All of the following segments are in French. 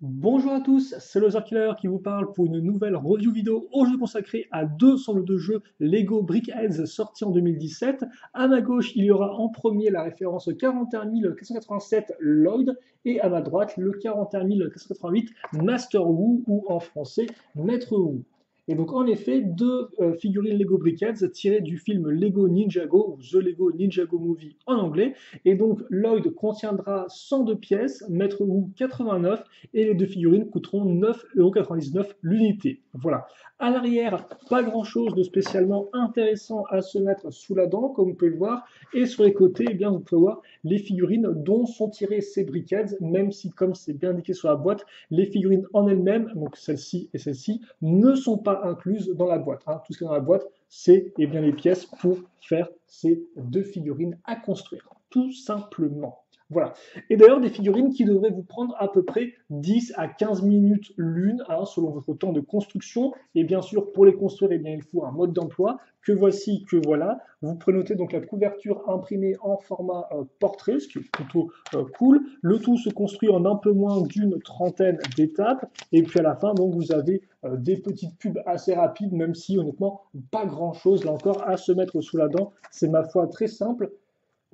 Bonjour à tous, c'est le Killer qui vous parle pour une nouvelle review vidéo au jeu consacré à deux ensembles de jeux Lego Brickheads sortis en 2017. À ma gauche, il y aura en premier la référence 41487 Lloyd et à ma droite le 41488 Master Wu ou en français Maître Wu. Et donc en effet, deux figurines Lego Brickheads tirées du film Lego Ninjago ou The Lego Ninjago Movie en anglais. Et donc Lloyd contiendra 102 pièces, Maître Wu 89 et les deux figurines coûteront 9,99 € l'unité. Voilà. À l'arrière, pas grand chose de spécialement intéressant à se mettre sous la dent, comme vous pouvez le voir. Et sur les côtés, eh bien, vous pouvez voir les figurines dont sont tirées ces briquettes, même si, comme c'est bien indiqué sur la boîte, les figurines en elles-mêmes, donc celle-ci et celle-ci, ne sont pas incluses dans la boîte. Tout ce qui est dans la boîte, c'est eh bien, les pièces pour faire ces deux figurines à construire, tout simplement. Voilà. Et d'ailleurs, des figurines qui devraient vous prendre à peu près 10 à 15 minutes l'une, selon votre temps de construction. Et bien sûr, pour les construire, eh bien, il faut un mode d'emploi que voici, que voilà. Vous prenotez donc la couverture imprimée en format portrait, ce qui est plutôt cool. Le tout se construit en un peu moins d'une trentaine d'étapes. Et puis à la fin, donc, vous avez des petites pubs assez rapides, même si honnêtement, pas grand-chose là encore à se mettre sous la dent. C'est ma foi très simple.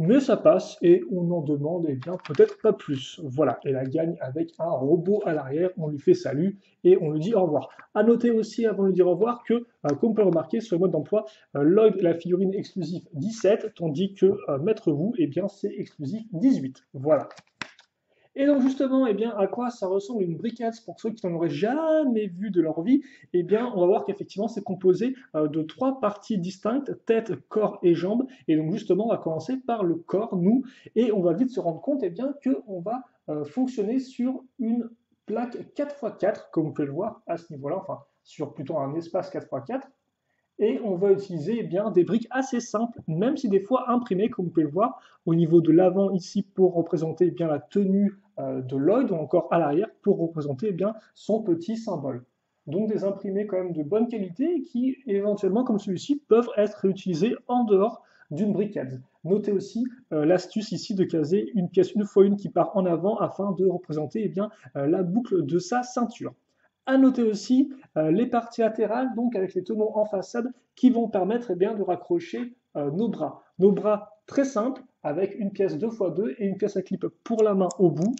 Mais ça passe et on en demande eh bien peut-être pas plus. Voilà, et la gagne avec un robot à l'arrière, on lui fait salut et on lui dit au revoir. À noter aussi avant de lui dire au revoir que, comme on peut le remarquer sur le mode d'emploi, Lloyd est la figurine exclusive 17, tandis que Maître Wu, eh bien c'est exclusif 18. Voilà. Et donc justement, eh bien, à quoi ça ressemble une briquette pour ceux qui n'en auraient jamais vu de leur vie? Eh bien, on va voir qu'effectivement, c'est composé de trois parties distinctes, tête, corps et jambes. Et donc justement, on va commencer par le corps, nous, et on va vite se rendre compte, eh bien, qu'on va fonctionner sur une plaque 4x4, comme vous pouvez le voir à ce niveau-là, enfin, sur plutôt un espace 4x4. Et on va utiliser eh bien, des briques assez simples, même si des fois imprimées, comme vous pouvez le voir, au niveau de l'avant ici pour représenter eh bien, la tenue de Lloyd, ou encore à l'arrière pour représenter eh bien, son petit symbole. Donc des imprimés quand même de bonne qualité qui, éventuellement, comme celui-ci, peuvent être réutilisés en dehors d'une briquette. Notez aussi l'astuce ici de caser une pièce une fois une qui part en avant afin de représenter eh bien, la boucle de sa ceinture. À noter aussi les parties latérales, donc avec les tenons en façade, qui vont permettre eh bien, de raccrocher nos bras. Nos bras très simples, avec une pièce 2x2 et une pièce à clip pour la main au bout.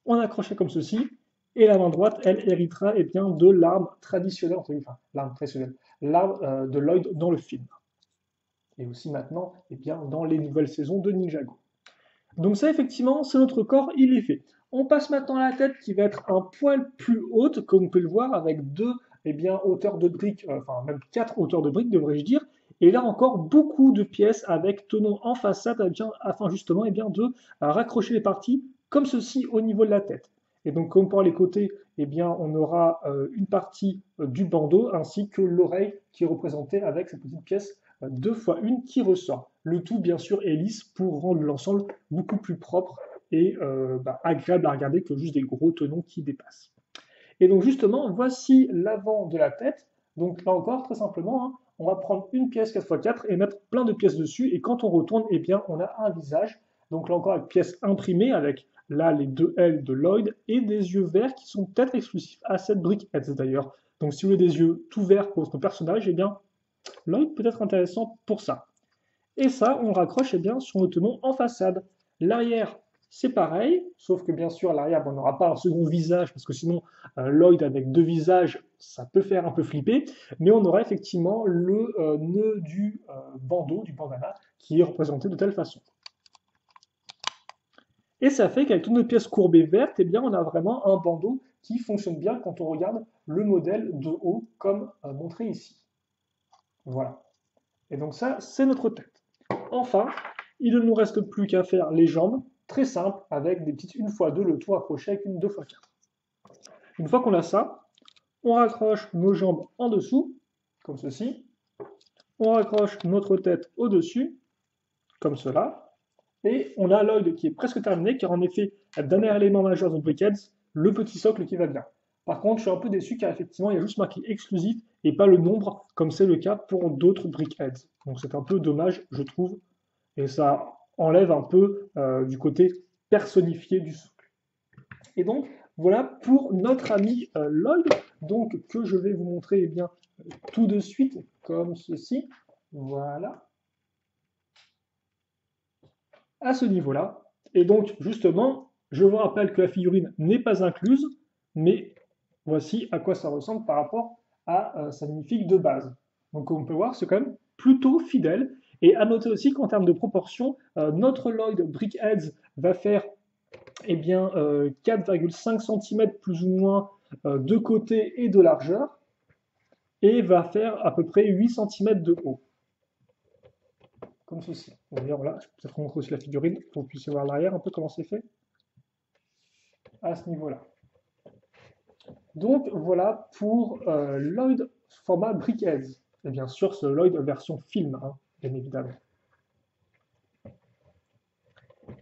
On accrochait comme ceci, et la main droite, elle héritera eh bien, de l'arme traditionnelle, enfin l'arme traditionnelle, l'arme de Lloyd dans le film. Et aussi maintenant eh bien, dans les nouvelles saisons de Ninjago. Donc ça, effectivement, c'est notre corps, il est fait. On passe maintenant à la tête qui va être un poil plus haute, comme vous pouvez le voir, avec deux eh bien, hauteurs de briques, enfin même quatre hauteurs de briques, devrais-je dire. Et là encore, beaucoup de pièces avec tenons en façade eh bien, afin justement eh bien, de raccrocher les parties comme ceci au niveau de la tête. Et donc, comme pour les côtés, eh bien, on aura une partie du bandeau ainsi que l'oreille qui est représentée avec cette petite pièce 2 x 1 qui ressort. Le tout, bien sûr, est lisse pour rendre l'ensemble beaucoup plus propre et agréable à regarder que juste des gros tenons qui dépassent. Et donc justement, voici l'avant de la tête. Donc là encore, très simplement, on va prendre une pièce 4x4 et mettre plein de pièces dessus. Et quand on retourne, eh bien, on a un visage. Donc là encore, avec pièces imprimées, avec là les deux L de Lloyd et des yeux verts qui sont peut-être exclusifs à cette brique Heads d'ailleurs. Donc si vous voulez des yeux tout verts pour votre personnage, eh bien, Lloyd peut être intéressant pour ça. Et ça, on raccroche eh bien, sur le tenon en façade. L'arrière, c'est pareil, sauf que bien sûr, à l'arrière, on n'aura pas un second visage, parce que sinon, Lloyd avec deux visages, ça peut faire un peu flipper, mais on aura effectivement le nœud du bandeau, du bandana, qui est représenté de telle façon. Et ça fait qu'avec toutes nos pièces courbées vertes, eh bien, on a vraiment un bandeau qui fonctionne bien quand on regarde le modèle de haut, comme montré ici. Voilà. Et donc ça, c'est notre tête. Enfin, il ne nous reste plus qu'à faire les jambes, très simple, avec des petites 1x2, le tout accroché avec une 2x4. Une fois qu'on a ça, on raccroche nos jambes en dessous, comme ceci. On raccroche notre tête au-dessus, comme cela. Et on a l'œil qui est presque terminé, car en effet, le dernier élément majeur de Brickheads, le petit socle qui va bien. Par contre, je suis un peu déçu car effectivement, il y a juste marqué exclusif et pas le nombre, comme c'est le cas pour d'autres Brickheads. Donc c'est un peu dommage, je trouve, et ça enlève un peu du côté personnifié du socle. Et donc, voilà pour notre ami Lloyd, donc que je vais vous montrer bien tout de suite, comme ceci. Voilà, à ce niveau-là. Et donc, justement, je vous rappelle que la figurine n'est pas incluse, mais voici à quoi ça ressemble par rapport à sa minifig de base. Donc, comme on peut voir, c'est quand même plutôt fidèle. Et à noter aussi qu'en termes de proportion, notre Lloyd Brickheads va faire eh bien, 4,5 cm plus ou moins de côté et de largeur, et va faire à peu près 8 cm de haut, comme ceci. D'ailleurs, là, je peux peut-être vous montrer aussi la figurine, pour que vous puissiez voir l'arrière un peu comment c'est fait, à ce niveau-là. Donc voilà pour Lloyd format Brickheads. Et bien sûr, c'est Lloyd version film, hein, bien évidemment.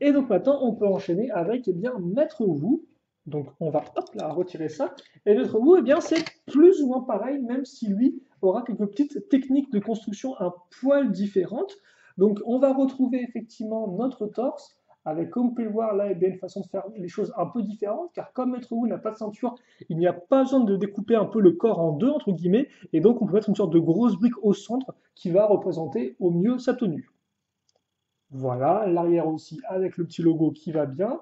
Et donc maintenant, on peut enchaîner avec eh bien, Maître Wu. Donc on va hop là retirer ça. Et Maître Wu, eh bien c'est plus ou moins pareil, même si lui aura quelques petites techniques de construction un poil différentes. Donc on va retrouver effectivement notre torse, avec comme vous pouvez le voir là, eh bien, une façon de faire les choses un peu différente, car comme Maître Wu n'a pas de ceinture, il n'y a pas besoin de découper un peu le corps en deux, entre guillemets, et donc on peut mettre une sorte de grosse brique au centre qui va représenter au mieux sa tenue. Voilà, l'arrière aussi avec le petit logo qui va bien.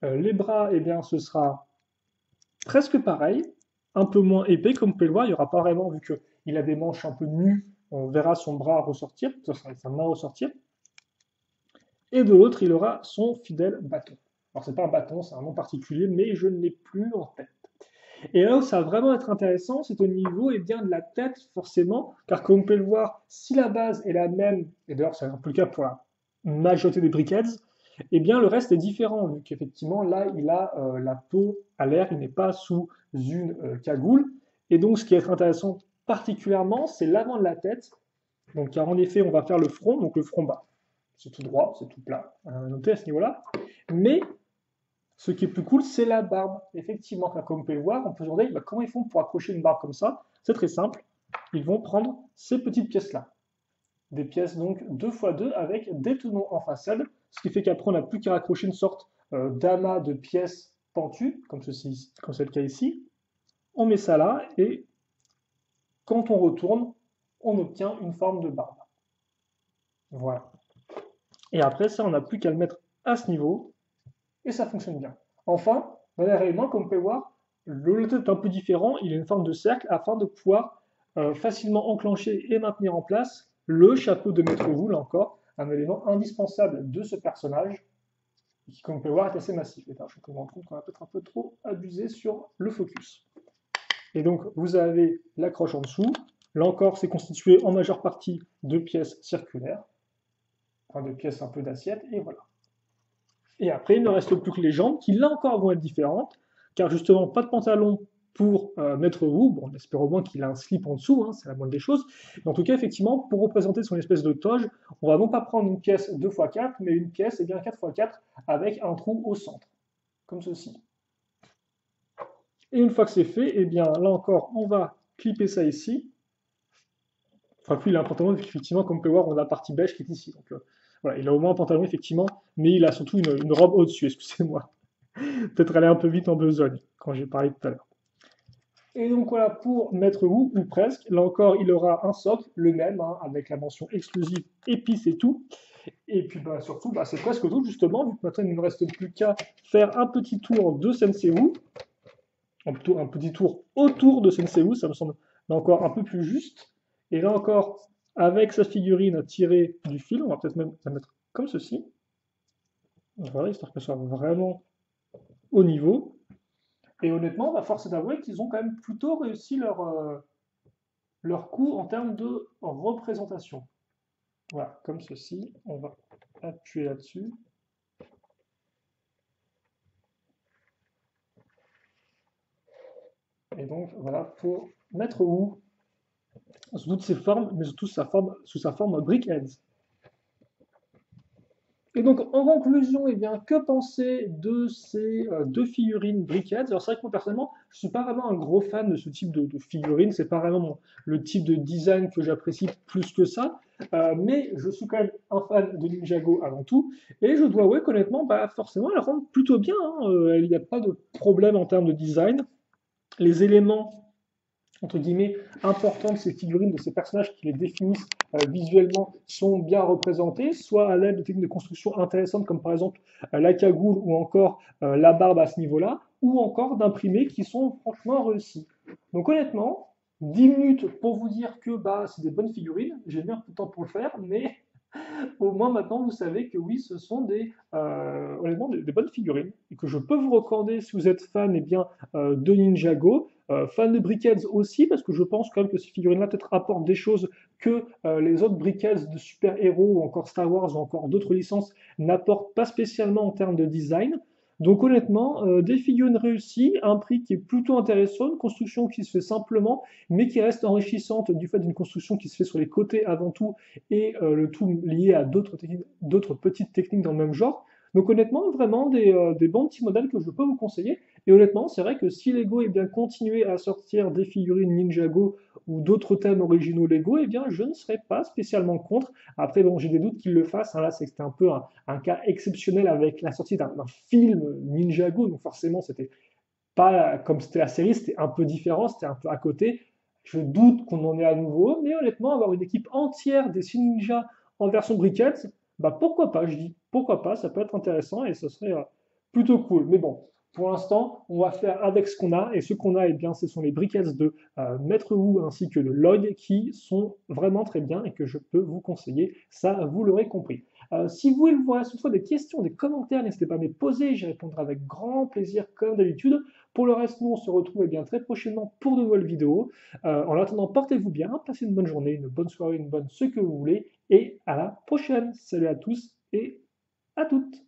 Les bras, eh bien, ce sera presque pareil, un peu moins épais, comme vous pouvez le voir. Il n'y aura pas vraiment, vu qu'il a des manches un peu nues, on verra son bras ressortir, sa main ressortir. Et de l'autre, il aura son fidèle bâton. Alors, c'est pas un bâton, c'est un nom particulier, mais je ne l'ai plus en tête. Et là où ça va vraiment être intéressant, c'est au niveau eh bien, de la tête, forcément, car comme vous pouvez le voir, si la base est la même, et d'ailleurs c'est un peu le cas pour la majorité des briquettes, eh bien le reste est différent, vu qu'effectivement là il a la peau à l'air, il n'est pas sous une cagoule. Et donc ce qui va être intéressant particulièrement, c'est l'avant de la tête. Donc car en effet, on va faire le front, donc le front bas. C'est tout droit, c'est tout plat, noter à ce niveau-là. Mais ce qui est plus cool, c'est la barbe. Effectivement, comme vous pouvez le voir, on peut se demander comment ils font pour accrocher une barbe comme ça. C'est très simple. Ils vont prendre ces petites pièces-là. Des pièces donc 2x2 avec des tenons en façade, ce qui fait qu'après on n'a plus qu'à accrocher une sorte d'amas de pièces pentues, comme ceci, comme c'est le cas ici. On met ça là et quand on retourne, on obtient une forme de barbe. Voilà. Et après ça, on n'a plus qu'à le mettre à ce niveau et ça fonctionne bien. Enfin, dans les rayonnements, comme vous pouvez voir, le tête est un peu différent, il a une forme de cercle afin de pouvoir facilement enclencher et maintenir en place le chapeau de Maître Wu, là encore, un élément indispensable de ce personnage, qui, comme vous pouvez voir, est assez massif. Et là, je me rends compte qu'on a peut-être un peu trop abusé sur le focus. Et donc, vous avez l'accroche en dessous. Là encore, c'est constitué en majeure partie de pièces circulaires, enfin de pièces un peu d'assiette, et voilà. Et après, il ne reste plus que les jambes, qui là encore vont être différentes, car justement, pas de pantalon pour Maître Wu. Bon, on espère au moins qu'il a un slip en dessous, hein, c'est la moindre des choses. Mais en tout cas, effectivement, pour représenter son espèce de toge, on va non pas prendre une pièce 2x4, mais une pièce 4x4 avec un trou au centre, comme ceci. Et une fois que c'est fait, eh bien là encore, on va clipper ça ici. Enfin, plus il a un pantalon, effectivement, comme vous pouvez voir, on a la partie beige qui est ici. Donc voilà, il a au moins un pantalon, effectivement, mais il a surtout une robe au-dessus, excusez-moi. Peut-être aller un peu vite en besogne, quand j'ai parlé tout à l'heure. Et donc voilà pour Maître Wu, ou presque. Là encore, il aura un socle, le même, hein, avec la mention exclusive épice et tout. Et puis surtout, c'est presque tout, justement, vu que maintenant il ne me reste plus qu'à faire un petit tour de Sensei Wu. Plutôt un petit tour autour de Sensei Wu, ça me semble là encore un peu plus juste. Et là encore, avec sa figurine tirée du fil, on va peut-être même la mettre comme ceci. Voilà, histoire qu'elle soit vraiment au niveau. Et honnêtement, force est d'avouer qu'ils ont quand même plutôt réussi leur coup en termes de représentation. Voilà, comme ceci. On va appuyer là-dessus. Et donc, voilà, pour Maître Wu, sous toutes ses formes, mais surtout sous sa forme Brickheads. Et donc, en conclusion, eh bien, que penser de ces deux figurines Brickheads? Alors, c'est vrai que moi, personnellement, je suis pas vraiment un gros fan de ce type de figurines. C'est pas vraiment le type de design que j'apprécie plus que ça. Mais je suis quand même un fan de Ninjago avant tout. Et je dois avouer qu'honnêtement, bah, forcément, elles rendent plutôt bien, hein. Il n'y a pas de problème en termes de design. Les éléments entre guillemets, importants de ces figurines, de ces personnages qui les définissent visuellement, sont bien représentés, soit à l'aide de techniques de construction intéressantes, comme par exemple la cagoule ou encore la barbe à ce niveau-là, ou encore d'imprimés qui sont franchement réussis. Donc honnêtement, 10 minutes pour vous dire que bah, c'est des bonnes figurines, j'ai bien peu de temps pour le faire, mais au moins maintenant vous savez que oui, ce sont honnêtement des bonnes figurines et que je peux vous recommander si vous êtes fan eh bien, de Ninjago, fan de Brickheads aussi parce que je pense quand même que ces figurines-là peut-être apportent des choses que les autres Brickheads de super-héros ou encore Star Wars ou encore d'autres licences n'apportent pas spécialement en termes de design. Donc honnêtement, des figurines réussies, un prix qui est plutôt intéressant, une construction qui se fait simplement, mais qui reste enrichissante du fait d'une construction qui se fait sur les côtés avant tout et le tout lié à d'autres petites techniques dans le même genre. Donc honnêtement, vraiment des bons petits modèles que je peux vous conseiller. Et honnêtement, c'est vrai que si Lego est bien continué à sortir des figurines Ninjago ou d'autres thèmes originaux Lego, eh bien je ne serais pas spécialement contre. Après, bon, j'ai des doutes qu'ils le fassent, hein. Là, c'est que c'était un peu un cas exceptionnel avec la sortie d'un film Ninjago, donc forcément, c'était pas comme c'était la série, c'était un peu différent, c'était un peu à côté. Je doute qu'on en ait à nouveau, mais honnêtement, avoir une équipe entière des 6 ninjas en version briquettes, bah pourquoi pas, je dis, pourquoi pas, ça peut être intéressant et ce serait plutôt cool. Mais bon, pour l'instant, on va faire avec ce qu'on a, et ce qu'on a, eh bien, ce sont les briquettes de Maître Wu ainsi que de Lloyd qui sont vraiment très bien et que je peux vous conseiller, ça vous l'aurez compris. Si vous voulez toutefois des questions, des commentaires, n'hésitez pas à me les poser, j'y répondrai avec grand plaisir comme d'habitude. Pour le reste, nous, on se retrouve eh bien, très prochainement pour de nouvelles vidéos. En attendant, portez-vous bien, passez une bonne journée, une bonne soirée, une bonne ce que vous voulez, et à la prochaine. Salut à tous et à toutes.